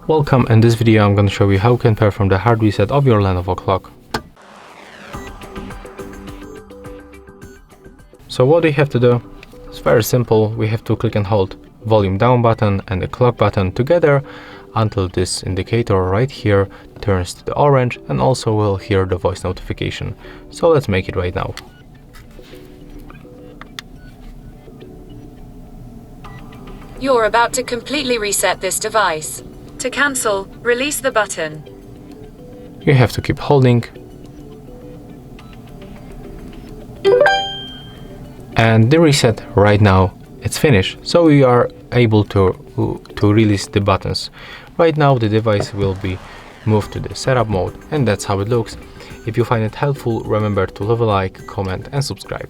Welcome, in this video I'm going to show you how you can perform the hard reset of your Lenovo clock. So what do you have to do? It's very simple. We have to click and hold volume down button and the clock button together until this indicator right here turns to the orange, and also we'll hear the voice notification. So let's make it right now. You're about to completely reset this device. To cancel, release the button. You have to keep holding. And the reset right now, it's finished. So we are able to release the buttons. Right now the device will be moved to the setup mode, and that's how it looks. If you find it helpful, remember to leave a like, comment and subscribe.